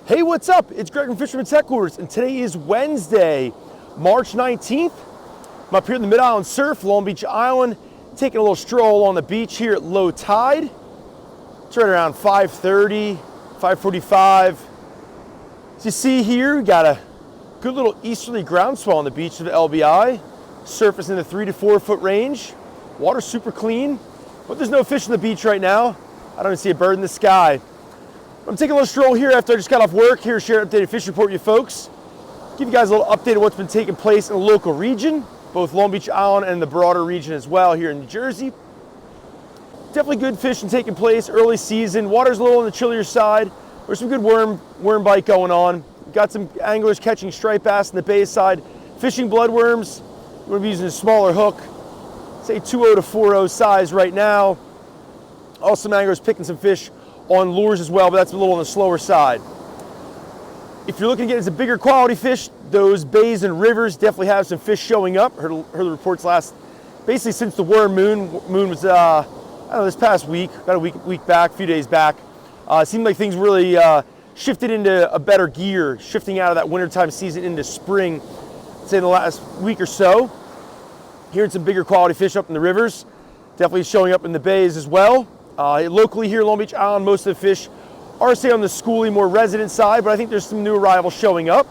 Hey, what's up? It's Greg from Fisherman's Headquarters, and today is Wednesday, March 19th. I'm up here in the Mid-Island Surf, Long Beach Island, taking a little stroll on the beach here at low tide. It's right around 5:30, 5:45. As you see here, we got a good little easterly groundswell on the beach of the LBI. Surface in the 3 to 4 foot range. Water's super clean, but there's no fish on the beach right now. I don't even see a bird in the sky. I'm taking a little stroll here after I just got off work here, share an updated fishing report with you folks. Give you guys a little update of what's been taking place in the local region, both Long Beach Island and the broader region as well here in New Jersey. Definitely good fishing taking place early season. Water's a little on the chillier side. There's some good worm bite going on. We've got some anglers catching striped bass in the bay side, fishing bloodworms. We're going to be using a smaller hook, say 2.0 to 4.0 size right now. Also some anglers picking some fish on lures as well, but that's a little on the slower side. If you're looking to get into bigger quality fish, those bays and rivers definitely have some fish showing up. Heard the reports basically since the worm moon was, I don't know, this past week, about a week back, a few days back. It seemed like things really shifted into a better gear, shifting out of that wintertime season into spring, say in the last week or so. Hearing some bigger quality fish up in the rivers, definitely showing up in the bays as well. Locally here, Long Beach Island, most of the fish are, say, on the schooly, more resident side, but I think there's some new arrivals showing up.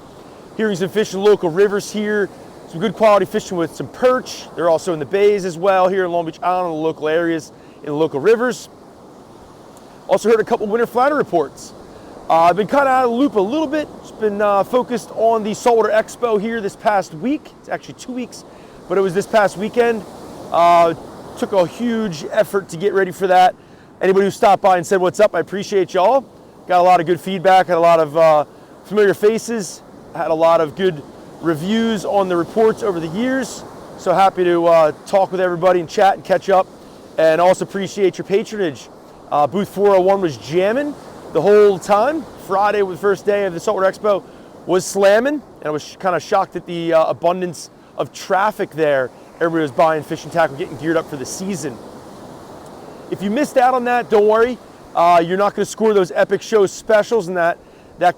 Hearing some fish in local rivers here, some good quality fishing with some perch. They're also in the bays as well here in Long Beach Island, in the local areas, in the local rivers. Also heard a couple winter flounder reports. I've been kind of out of the loop a little bit. Just been focused on the Saltwater expo here this past week. It's actually 2 weeks, but it was this past weekend. Took a huge effort to get ready for that. Anybody who stopped by and said what's up, I appreciate y'all. Got a lot of good feedback, had a lot of familiar faces, had a lot of good reviews on the reports over the years. So happy to talk with everybody and chat and catch up, and also appreciate your patronage. Booth 401 was jamming the whole time. Friday, with the first day of the Saltwater Expo, was slamming, and I was kind of shocked at the abundance of traffic there. Everybody was buying fishing tackle, getting geared up for the season. If you missed out on that, don't worry. You're not going to score those epic show specials and that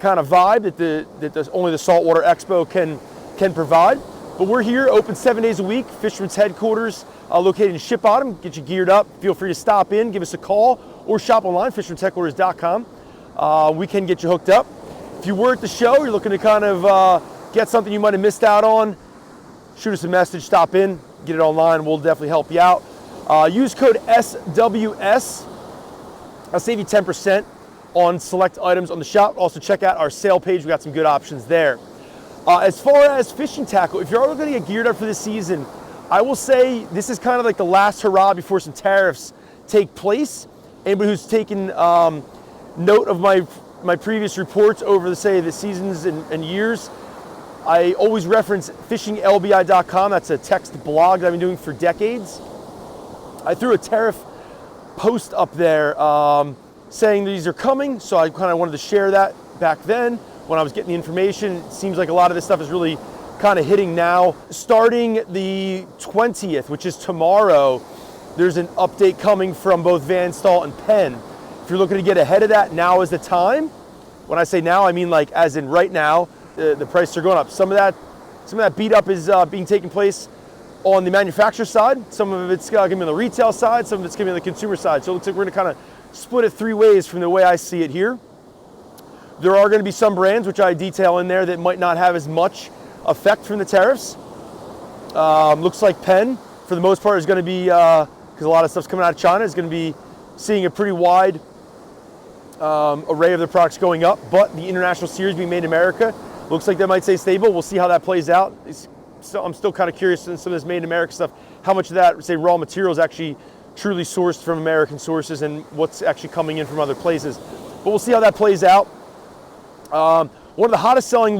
kind of vibe that only the Saltwater Expo can provide. But we're here, open 7 days a week. Fisherman's Headquarters, located in Ship Bottom. Get you geared up. Feel free to stop in, give us a call, or shop online, fishermansheadquarters.com. We can get you hooked up. If you were at the show, you're looking to kind of get something you might have missed out on, shoot us a message, stop in, get it online. We'll definitely help you out. Use code SWS. I'll save you 10% on select items on the shop. Also check out our sale page. We got some good options there. As far as fishing tackle, if you're already going to get geared up for the season, I will say this is kind of like the last hurrah before some tariffs take place. Anybody who's taken note of my previous reports over the seasons and years, I always reference fishinglbi.com. That's a text blog that I've been doing for decades. I threw a tariff post up there saying these are coming, so I kind of wanted to share that back then when I was getting the information. It seems like a lot of this stuff is really kind of hitting now. Starting the 20th, which is tomorrow, there's an update coming from both Van Staal and Penn. If you're looking to get ahead of that, now is the time. When I say now, I mean like as in right now. The prices are going up. Some of that beat up is being taken place on the manufacturer side. Some of it's going to be on the retail side. Some of it's going to be on the consumer side. So it looks like we're going to kind of split it 3 ways from the way I see it here. There are going to be some brands, which I detail in there, that might not have as much effect from the tariffs. Looks like Penn, for the most part, is going to be, because a lot of stuff's coming out of China, is going to be seeing a pretty wide array of the products going up. But the international series being made in America, looks like that might stay stable. We'll see how that plays out. I'm still kind of curious in some of this made in America stuff, how much of that, say, raw material is actually truly sourced from American sources and what's actually coming in from other places. But we'll see how that plays out. One of the hottest selling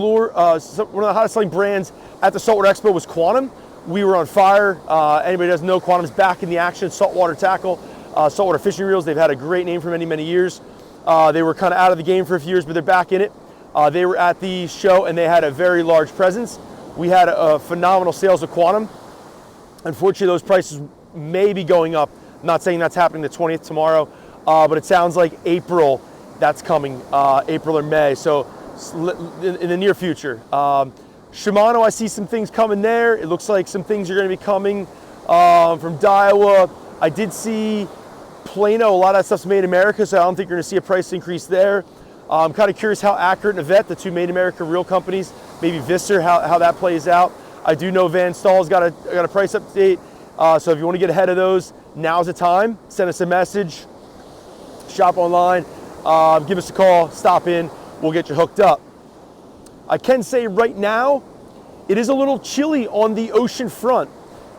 brands at the Saltwater Expo was Quantum. We were on fire. Anybody who doesn't know, Quantum's back in the action. Saltwater tackle, saltwater fishing reels. They've had a great name for many, many years. They were kind of out of the game for a few years, but they're back in it. They were at the show and they had a very large presence. We had a phenomenal sales of Quantum. Unfortunately, those prices may be going up. I'm not saying that's happening the 20th tomorrow, but it sounds like April, that's coming, April or May. So in the near future. Shimano, I see some things coming there. It looks like some things are going to be coming from Daiwa. I did see Plano, a lot of that stuff's made in America, so I don't think you're going to see a price increase there. I'm kind of curious how Accurate and Yvette, the two made in America reel companies, maybe Visser, how that plays out. I do know Van Stahl's got a price update, so if you want to get ahead of those, now's the time. Send us a message, shop online, give us a call, stop in, we'll get you hooked up. I can say right now, it is a little chilly on the ocean front.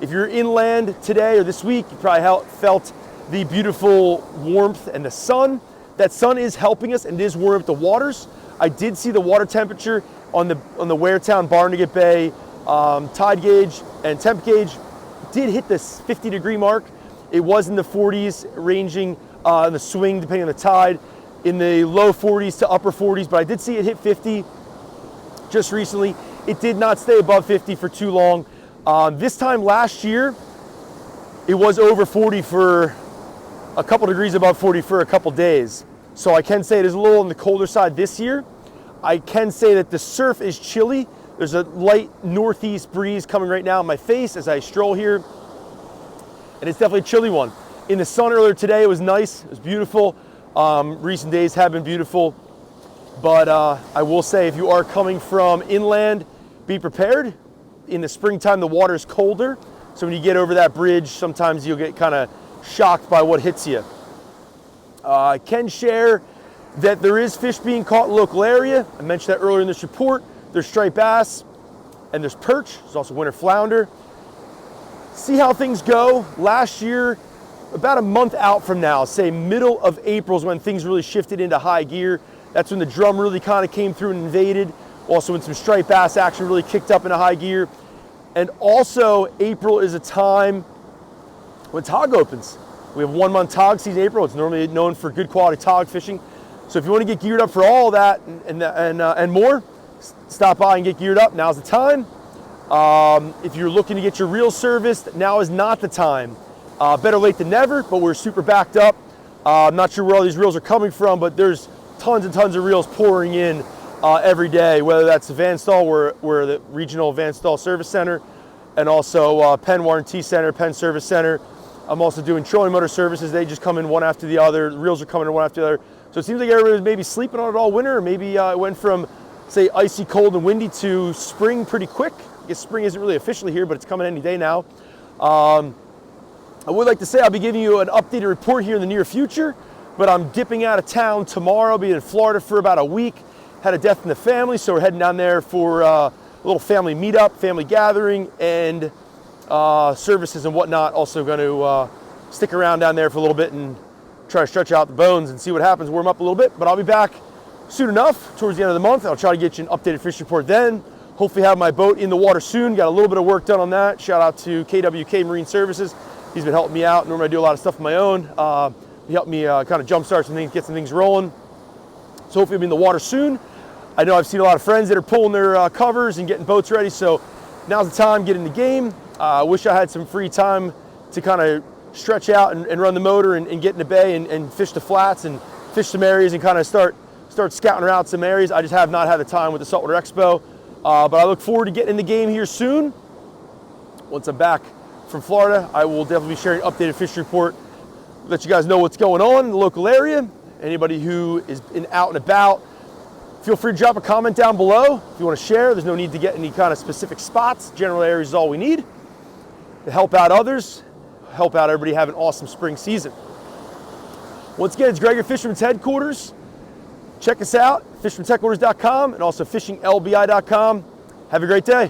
If you're inland today or this week, you probably felt the beautiful warmth and the sun. That sun is helping us and it is warming up the waters. I did see the water temperature on the Waretown Barnegat Bay tide gauge and temp gauge did hit this 50-degree mark. It was in the 40s, ranging in the swing depending on the tide, in the low 40s to upper 40s, but I did see it hit 50 just recently. It did not stay above 50 for too long. This time last year, it was over 40 for a couple degrees above 40 for a couple days. So I can say it is a little on the colder side this year. I can say that the surf is chilly. There's a light northeast breeze coming right now in my face as I stroll here. And it's definitely a chilly one. In the sun earlier today, it was nice, it was beautiful. Recent days have been beautiful. But I will say, if you are coming from inland, be prepared. In the springtime, the water is colder. So when you get over that bridge, sometimes you'll get kind of shocked by what hits you. I can share that there is fish being caught in the local area. I mentioned that earlier in this report. There's striped bass and there's perch. There's also winter flounder. See how things go. Last year, about a month out from now, say middle of April is when things really shifted into high gear. That's when the drum really kind of came through and invaded. Also when some striped bass action really kicked up into high gear. And also April is a time when tog opens. We have 1 month tog season, April. It's normally known for good quality tog fishing. So if you want to get geared up for all that and more, stop by and get geared up. Now's the time. If you're looking to get your reels serviced, now is not the time. Better late than never, but we're super backed up. I'm not sure where all these reels are coming from, but there's tons and tons of reels pouring in every day, whether that's the Van Stahl, we're the regional Van Stahl Service Center, and also Penn Warranty Center, Penn Service Center. I'm also doing trolling motor services. They just come in one after the other. The reels are coming in one after the other. So it seems like everybody was maybe sleeping on it all winter, or maybe it went from, say, icy, cold, and windy to spring pretty quick. I guess spring isn't really officially here, but it's coming any day now. I would like to say I'll be giving you an updated report here in the near future, but I'm dipping out of town tomorrow. I'll be in Florida for about a week. Had a death in the family, so we're heading down there for a little family meetup, family gathering, and services and whatnot. Also going to stick around down there for a little bit and try to stretch out the bones and see what happens, warm up a little bit. But I'll be back soon enough, towards the end of the month. I'll try to get you an updated fish report then. Hopefully have my boat in the water soon. Got a little bit of work done on that. Shout out to KWK Marine Services. He's been helping me out. Normally I do a lot of stuff on my own. He helped me kind of jumpstart some things, get some things rolling. So hopefully I'll be in the water soon. I know I've seen a lot of friends that are pulling their covers and getting boats ready, so now's the time, get in the game. I wish I had some free time to kind of stretch out and run the motor and get in the bay and fish the flats and fish some areas and kind of start scouting around some areas. I just have not had the time with the Saltwater Expo, but I look forward to getting in the game here soon. Once I'm back from Florida, I will definitely be sharing an updated fish report, let you guys know what's going on in the local area. Anybody who is out and about, feel free to drop a comment down below if you want to share. There's no need to get any kind of specific spots. General areas is all we need to help out others, help out everybody have an awesome spring season. Once again, it's Greg at Fisherman's Headquarters. Check us out, fisherman'sheadquarters.com and also fishinglbi.com. Have a great day.